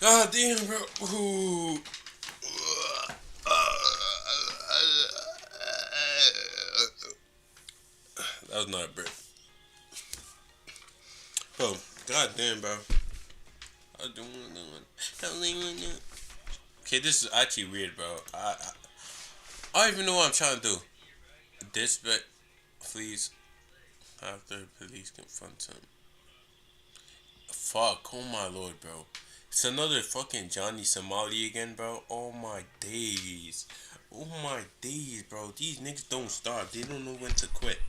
God damn, bro. Ooh. That was not a burp. Bro, god damn, bro. I don't want to. Okay, this is actually weird, bro. I don't even know what I'm trying to do. Dispatch, please. After police confront him. Fuck, oh my lord, bro. It's another fucking Johnny Somali again, bro. Oh my days. Oh my days, bro. These niggas don't stop. They don't know when to quit.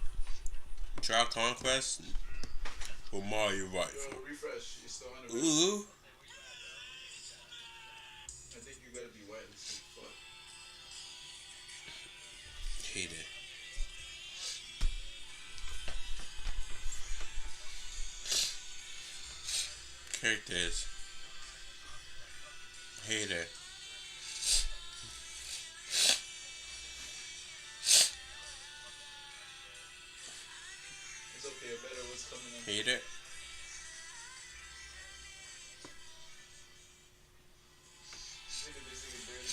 Trial Conquest or Mario Rifle. Yo, refresh. You're still on the Ooh. I think you gotta be wet and sick. Fuck. Hate it. Characters. Hate it. It's okay. Better what's coming in. Hate it. Look at this nigga dirty.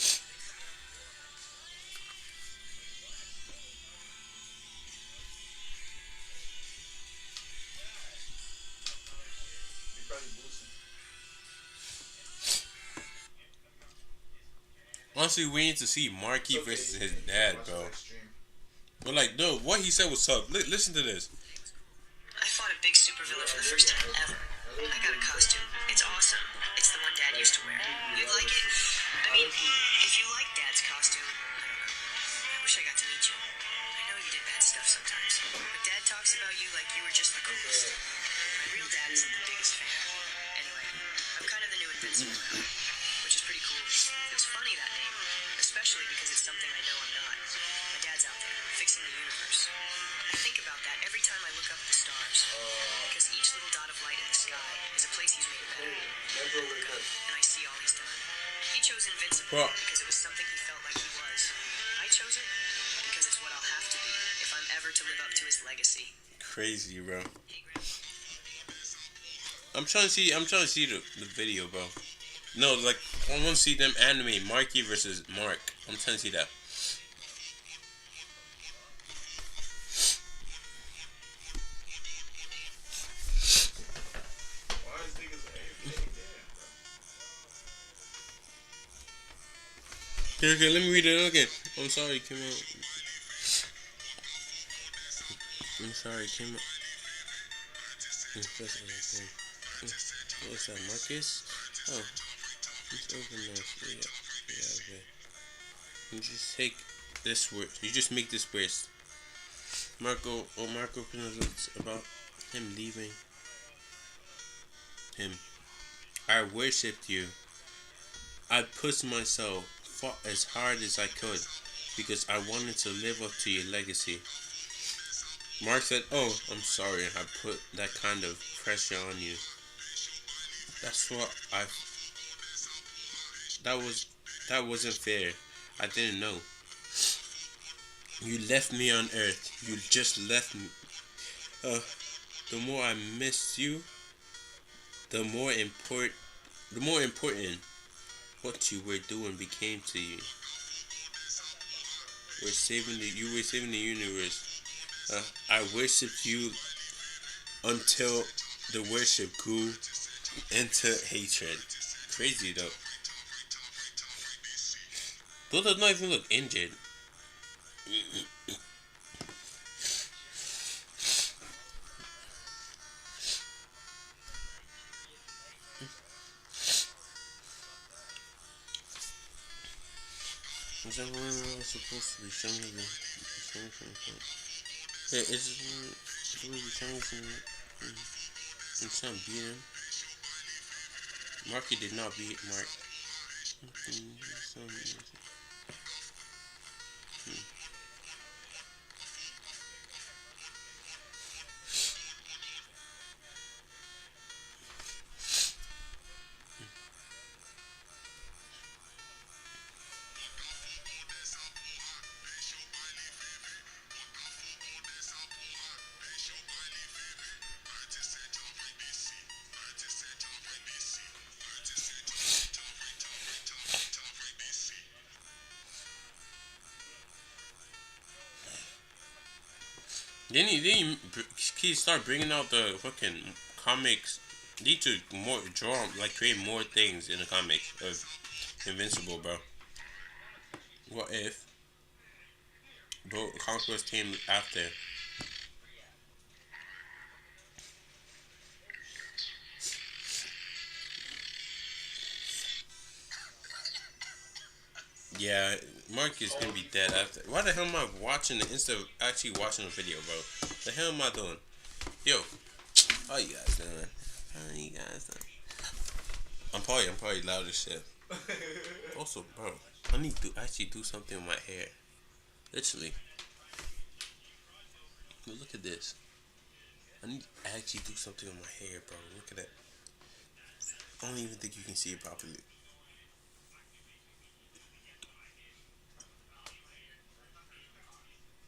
He probably boosting. Honestly, we need to see Marky It's okay. versus You his can dad, watch bro. the next stream. But like, no, what he said was tough. Listen to this. I fought a big supervillain for the first time ever. I got a costume. It's awesome. It's the one Dad used to wear. You'd like it? I mean, if you like Dad's costume, I don't know. I wish I got to meet you. I know you did bad stuff sometimes, but Dad talks about you like you were just the coolest. My real dad isn't the biggest fan. Anyway, I'm kind of the new Invincible now, which is pretty cool. It's funny, that name, especially because it's something I know I'm not. My dad's out there, fixing the universe. I think about that every time I look up at the stars, because each little dot of light in the sky is a place he's made better. I look up, and I see all he's done. He chose Invincible Bro. because it was something he felt like he was. I chose it because it's what I'll have to be if I'm ever to live up to his legacy. Crazy, bro. I'm trying to see the video, bro. No, like, I want to see them animate Marky versus Mark. I'm trying to see that. Why is niggas everything there, bro? Okay, let me read it again. I'm sorry, it came out. I'm sorry, it came out. What's that, Marcus? Oh, it's open now. Yeah, okay. You just take this word. You just make this worse. Marco knows about him leaving him. I worshipped you. I pushed myself, fought as hard as I could, because I wanted to live up to your legacy. Mark said, "Oh, I'm sorry. I put that kind of pressure on you. That's what I. That wasn't fair. I didn't know. You left me on Earth. You just left me. The more I missed you, the more important what you were doing became to you. You were saving the universe. I worshipped you until the worship grew into hatred. Crazy though. Those does not even look injured. Is that one supposed to be showing the yeah, it's supposed to be showing some beat him. Marky did not beat Mark. He start bringing out the fucking comics. Need to more draw, like create more things in the comics of Invincible, bro. What if, bro, Conquest came after? Yeah, Mark is gonna be dead after. Why the hell am I watching it instead of actually watching the video, bro? The hell am I doing? Yo, how you guys doing? How you guys doing? I'm probably loud as shit. Also, bro, I need to actually do something with my hair. Literally, look at this. I need to actually do something with my hair, bro. Look at that. I don't even think you can see it properly.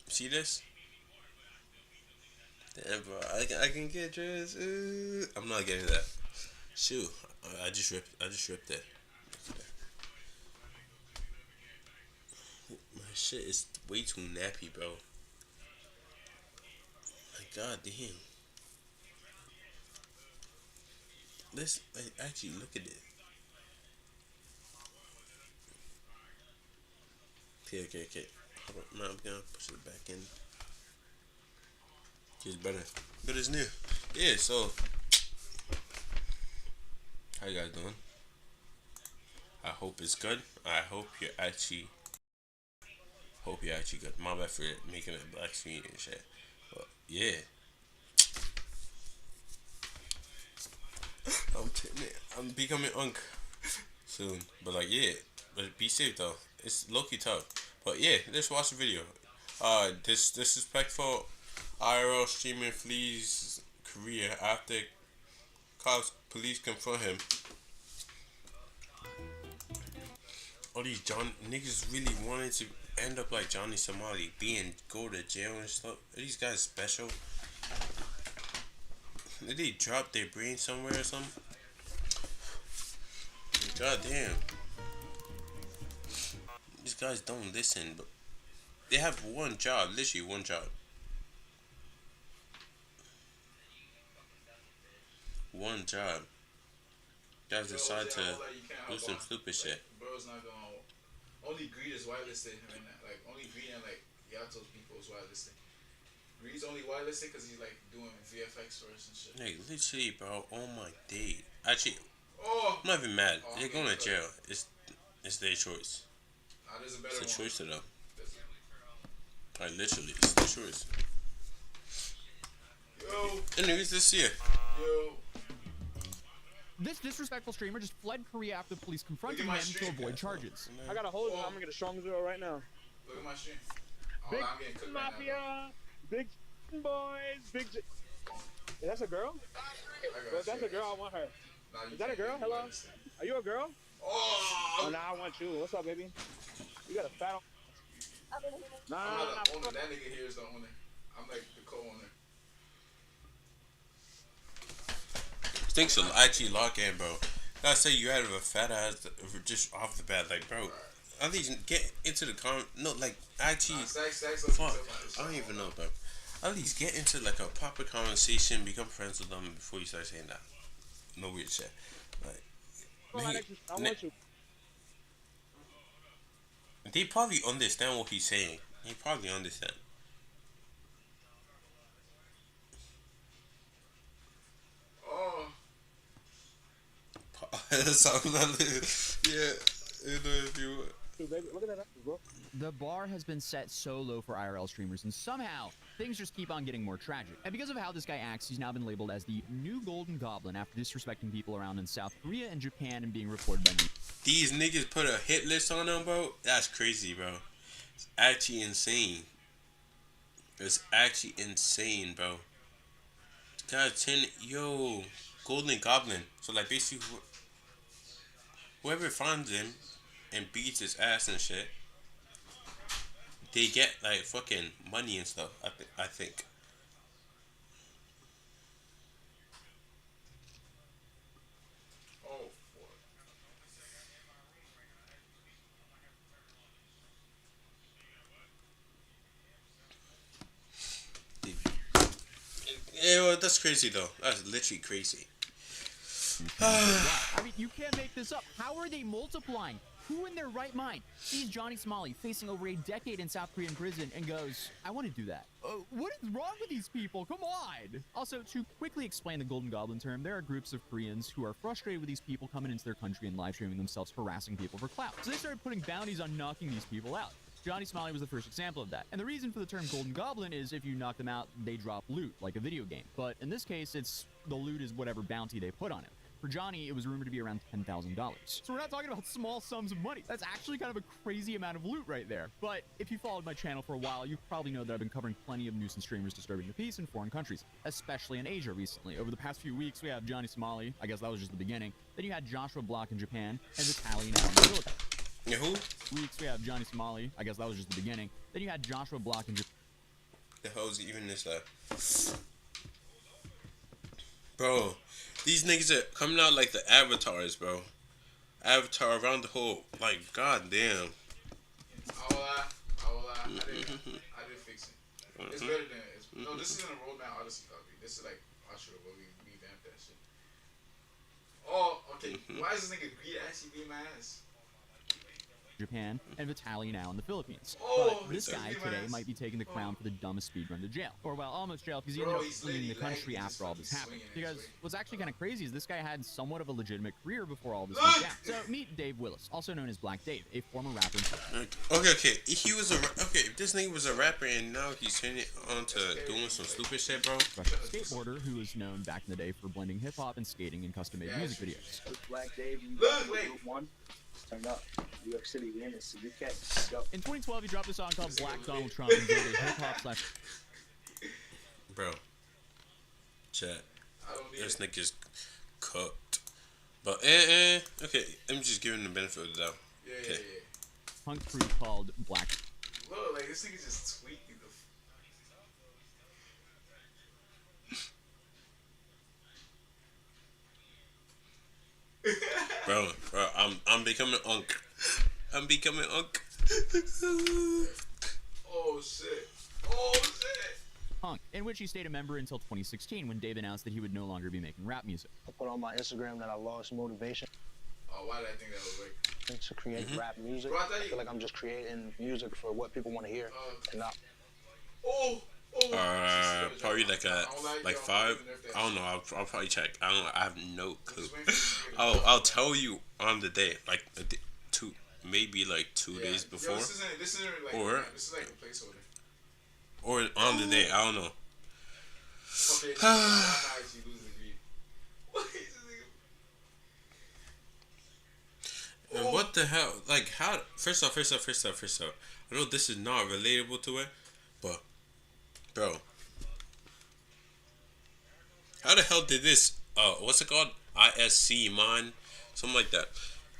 See this? Damn, bro. I can get dressed. I'm not getting that. Shoot, I just ripped it. My shit is way too nappy, bro. My god damn. Let's actually look at it. Okay. Hold on, now I'm gonna push it back in. It's better. But it's new. Yeah, so how you guys doing? I hope it's good. I hope you're actually good. My bad for making a black screen and shit. But yeah. I'm becoming unk soon. But like yeah. But be safe though. It's low key tough. But yeah, let's watch the video. This disrespectful IRL streamer flees Korea after cops police confront him. All these John niggas really wanted to end up like Johnny Somali, being go to jail and stuff. Are these guys special? Did they drop their brain somewhere or something? God damn. These guys don't listen, but they have one job, literally one job. One job. Guys decide to do some stupid shit. Bro's not gonna. Only Greed is whitelisted right now. Like only Greed and like Yato's people is whitelisted. Greed's only whitelisted because he's like doing VFX for us and shit. Hey, literally, bro. Oh my day. Actually, Oh, I'm not even mad. oh They're going to jail. It's their choice. Nah, there's a better It's a one. choice to them. There's Like literally, it's their choice. Yo, Anyways, let's see it. yo. This disrespectful streamer just fled Korea after police confronted my him to stream. avoid charges. I got a hold of it. Whoa. I'm gonna get a strong zero right now. Look at my stream. Oh, Big I'm getting cooked right now. Mafia, big boys, big. That's a girl? Bro. If that's a girl, I want her. Nah, Is that a girl? Hello? Are you a girl? Oh, Oh, nah, I want you. What's up, baby? You got a fat. Nah, I'm nah, not the nah. owner. That nigga here is the owner. I'm like the co-owner. Things will actually lock in, bro. Gotta say you out of a fat ass just off the bat, like, bro. At least get into the no, like actually. Nah, sex, Fuck, I don't even know, bro. At least get into like a proper conversation, become friends with them before you start saying that. No weird shit. Like, I want you. they probably understand what he's saying. He probably understand. Oh, Sounds like yeah, you know if you. Dude, baby, look at that, bro. The bar has been set so low for IRL streamers, and somehow things just keep on getting more tragic. And because of how this guy acts, he's now been labeled as the new Golden Goblin after disrespecting people around in South Korea and Japan and being reported by media. These niggas put a hit list on them, bro. That's crazy, bro. It's actually insane. It's actually insane, bro. God, 10, yo, Golden Goblin. So like basically, whoever finds him and beats his ass and shit, they get like fucking money and stuff. I think. oh, They well, that's crazy though. That's literally crazy. I mean, you can't make this up. How are they multiplying? Who in their right mind sees Johnny Smalley facing over a decade in South Korean prison and goes, I want to do that? What is wrong with these people? Come on. Also, to quickly explain the Golden Goblin term, there are groups of Koreans who are frustrated with these people coming into their country and live streaming themselves harassing people for clout. So they started putting bounties on knocking these people out. Johnny Smalley was the first example of that. And the reason for the term Golden Goblin is if you knock them out, they drop loot, like a video game. But in this case, the loot is whatever bounty they put on it. For Johnny, it was rumored to be around $10,000. So we're not talking about small sums of money. That's actually kind of a crazy amount of loot right there. But if you followed my channel for a while, you probably know that I've been covering plenty of nuisance streamers disturbing the peace in foreign countries, especially in Asia recently. Over the past few weeks, we have Johnny Somali. I guess that was just the beginning. Then you had Joshua Block in Japan, and Vitaly now in the Philippines. Yeah, who? Weeks, we have Johnny Somali. I guess that was just the beginning. Then you had Joshua Block in Japan. The hell's even this bro? These niggas are coming out like the avatars, bro. Avatar around the whole, like, goddamn. AHHAW AWA. I did fix it. It's better than it's, no. This isn't a Roadman Odyssey copy. This is like Usher where we revamped that shit. Oh, okay. Why is this nigga Greed actually being my ass? Japan, and Vitaly now in the Philippines. Oh, but this guy today might be taking the crown for the dumbest speedrun to jail. Or, well, almost jail, because he ended up fleeing the country after all this happened. Because what's actually kind of crazy is this guy had somewhat of a legitimate career before all this went down. So, meet Dave Willis, also known as Black Dave, a former rapper. Okay. He was if this nigga was a rapper and now he's turning it on to doing some stupid shit, bro. Russian skateboarder who was known back in the day for blending hip-hop and skating in custom-made music videos. Black Dave, one. Turn up. New York City, we in this, so you can't go. In 2012, he dropped a song called Black Donald Trump and did a hip-hop / Bro. Chat. This nigga's cooked. But, okay, let me just give him the benefit of the doubt. Yeah. punk crew called Black. Look, like this nigga just tweaking Bro, I'm becoming unk. I'm becoming unk. Oh shit. Punk, in which he stayed a member until 2016 when Dave announced that he would no longer be making rap music. I put on my Instagram that I lost motivation. Oh, why did I think that was like to create rap music? Bro, I feel like I'm just creating music for what people want to hear, and not. Probably like 5. I don't know. I'll probably check. I have no clue. I'll tell you on the day, like 2 days before. Yo, this isn't like, or this is like a placeholder. Or on the day. I don't know. Okay, I'm actually losing the greed. What is this? And what the hell? Like, how? First off. I know this is not relatable to it, but, bro, how the hell did this? What's it called? ISC mine, something like that.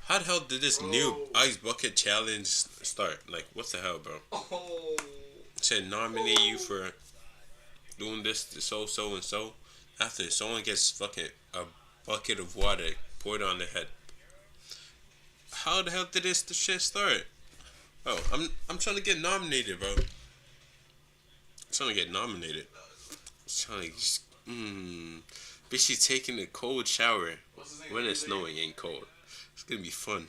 How the hell did this new ice bucket challenge start? Like, what the hell, bro? Said nominate you for doing this, so and so. After someone gets fucking a bucket of water poured on their head. How the hell did this shit start? Oh, I'm trying to get nominated, bro. Bitch, taking a cold shower when it's snowing ain't cold. It's gonna be fun.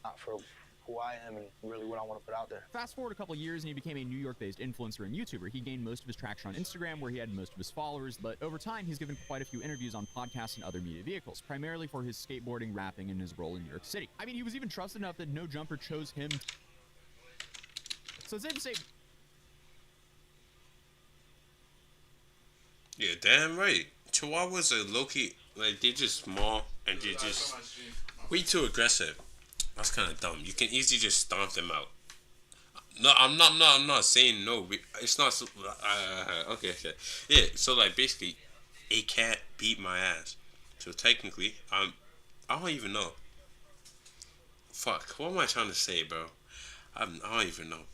Not for who I am and really what I want to put out there. Fast forward a couple years and he became a New York-based influencer and YouTuber. He gained most of his traction on Instagram, where he had most of his followers, but over time he's given quite a few interviews on podcasts and other media vehicles, primarily for his skateboarding, rapping, and his role in New York City. I mean, he was even trusted enough that No Jumper chose him. So it's safe to say... Yeah, damn right. Chihuahuas are low-key, like, they're just small and they're just way too aggressive. That's kind of dumb. You can easily just stomp them out. No, I'm not saying no. It's not. Okay. Yeah. So like basically, it can't beat my ass. So technically, I don't even know. Fuck. What am I trying to say, bro? I don't even know.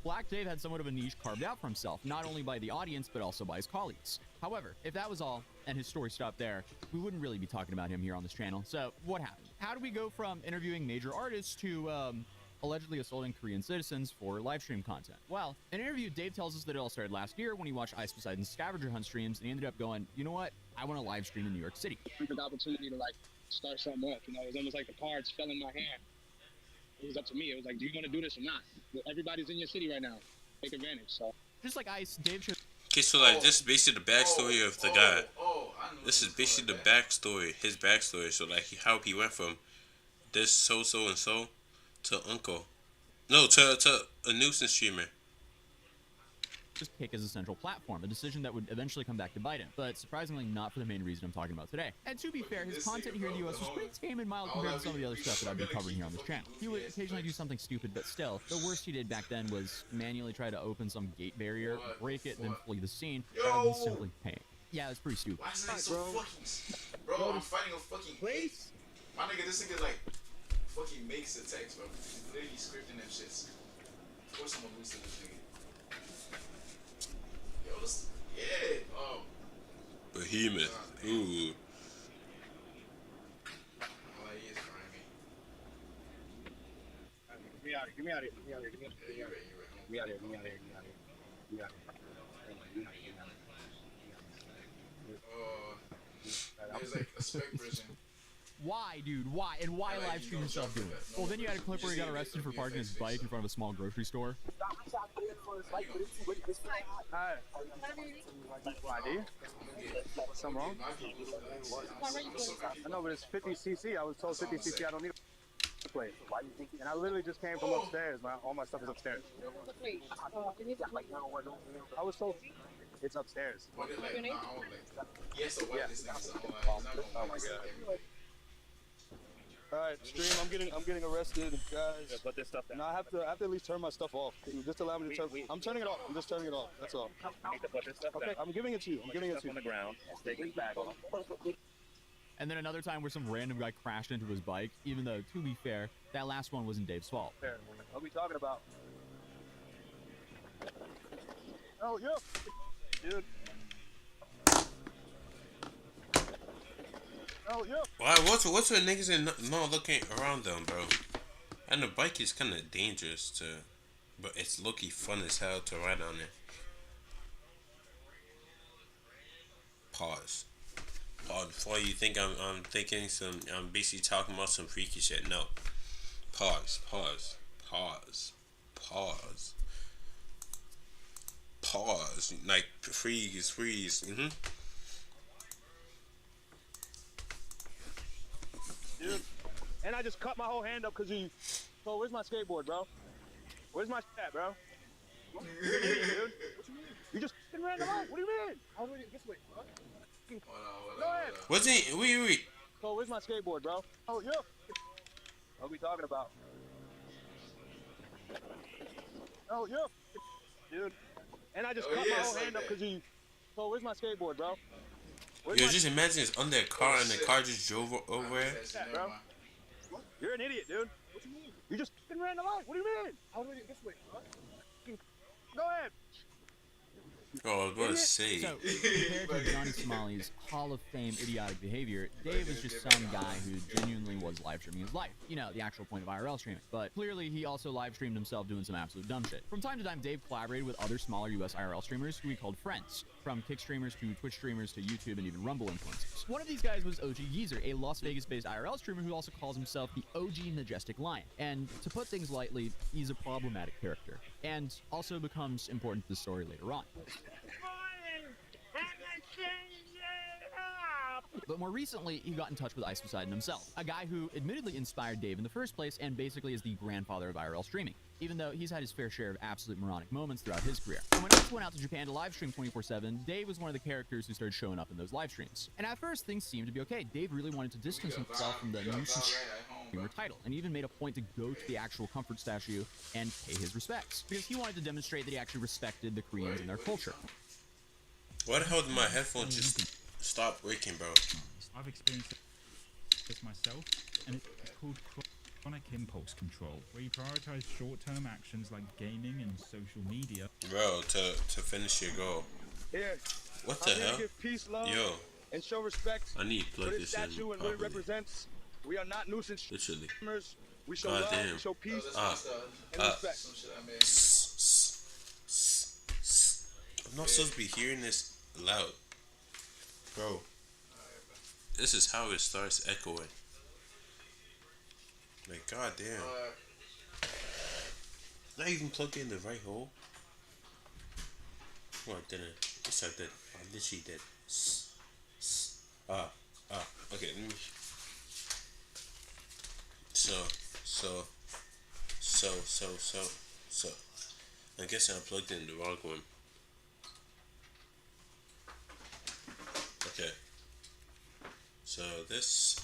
Black Dave had somewhat of a niche carved out for himself, not only by the audience, but also by his colleagues. However, if that was all, and his story stopped there, we wouldn't really be talking about him here on this channel. So, what happened? How do we go from interviewing major artists to, allegedly assaulting Korean citizens for live stream content. Well, in an interview, Dave tells us that it all started last year when he watched Ice Poseidon's scavenger hunt streams, and he ended up going, you know what, I want to live stream in New York City. Perfect opportunity to like start something off. You know, it was almost like the cards fell in my hand. It was up to me. It was like, do you want to do this or not? Everybody's in your city right now. Take advantage. So just like Ice, Dave showed. Okay, so like this is basically the backstory of the guy. This is basically the backstory, his backstory. So like how he went from this so and so to uncle, no, to a nuisance streamer. Just Kick as a central platform, a decision that would eventually come back to bite him, but surprisingly not for the main reason I'm talking about today. And to be fair, his content here in the US was pretty tame and mild compared to some of the other stuff that I've been covering here on this channel. He would occasionally do something stupid, but still, the worst he did back then was manually try to open some gate barrier, break it, then flee the scene, rather than simply paying. Yeah, it was pretty stupid. Why is it so fucking... Bro, I'm fighting a fucking... place. My nigga, this nigga like fucking makes the text, bro. He's literally scripting them shits. Of course I'm gonna lose to this nigga. Yo, this... Yeah. Oh. Behemoth. Ooh. All he is grimy. Get me out of here. Get me out of here. Get me out of here. Yeah, you're right. Get me out of here. Get me out of here. Get me out of here. Get me out of here. There's like a spec version. Why, dude? Why? And why live stream yourself doing it? Well, then you had a clip where he got arrested for parking his bike in front of a small grocery store. Hi. ID? Something wrong? I know, but it's 50cc. I was told 50cc. I don't need a plate. And I literally just came from upstairs. All my stuff is upstairs. I was told it's upstairs. Yes, Yeah. Oh my god. All right, stream. I'm getting arrested, guys. Put this stuff down. No, I have to at least turn my stuff off. Just allow me to turn. I'm turning it off. I'm just turning it off. That's all. You need to put this stuff Okay, down. I'm giving it to you. I'm giving it Stuff to on you. the ground. Take his bag off. And then another time where some random guy crashed into his bike, even though, to be fair, that last one wasn't Dave's fault. What are we talking about? Oh, yeah. Dude. Oh, yeah. Why? What's with niggas and not looking around them, bro? And the bike is kind of dangerous to, but it's low-key fun as hell to ride on it. Pause. Before you think I'm thinking I'm basically talking about some freaky shit. No. Pause. Like freeze. Dude. And I just cut my whole hand up because you. Oh, where's my skateboard, bro? Where's my shit, bro? What do you mean, dude? You just ran the light. What do you mean? How do we get this way, bro? Go ahead. What's it? Wait. Oh, where's my skateboard, bro? Oh, yeah. What are we talking about? Oh, yeah. Dude. And I just cut my whole hand up because you. Oh, where's my skateboard, bro? Where's Yo, my just imagine it's under a car and the car just drove over it. shit, bro? You're an idiot, dude. What you mean? You just ran the light. What do you mean? How do we get this way, bro? Go ahead. Oh, I was about to say. So, compared to Johnny Somaly's Hall of Fame idiotic behavior, Dave was just some guy who genuinely was live streaming his life. You know, the actual point of IRL streaming. But clearly, he also live streamed himself doing some absolute dumb shit. From time to time, Dave collaborated with other smaller US IRL streamers who he called friends. From Kick streamers to Twitch streamers to YouTube and even Rumble influencers. One of these guys was OG Geezer, a Las Vegas-based IRL streamer who also calls himself the OG Majestic Lion. And to put things lightly, he's a problematic character. And also becomes important to the story later on. But more recently, he got in touch with Ice Poseidon himself, a guy who admittedly inspired Dave in the first place and basically is the grandfather of IRL streaming, even though he's had his fair share of absolute moronic moments throughout his career. And when Ice went out to Japan to live stream 24/7, Dave was one of the characters who started showing up in those live streams. And at first, things seemed to be okay. Dave really wanted to distance himself from the nuisance streamer title, and even made a point to go to the actual comfort statue and pay his respects, because he wanted to demonstrate that he actually respected the Koreans and their culture. Why the hell did my headphones just stop working, bro? I've experienced this myself, and it's called chronic impulse control, where you prioritize short-term actions like gaming and social media. Bro, to finish your goal. Here. What the hell? Give peace, love, Yo, and show respect I need to for plug this this in statue and what it properly. represents. We are not nuisance Literally. streamers. We show God love, damn. we show Yo, peace, this Ah. is and respect. some shit I made. I'm not supposed to be hearing this loud. Bro, Alright, bro. this is how it starts echoing. Like, god damn. Not even plugged in the right hole. Oh, I didn't. Yes, I did. I literally did. Okay, let me. So. I guess I plugged in the wrong one. Okay. So this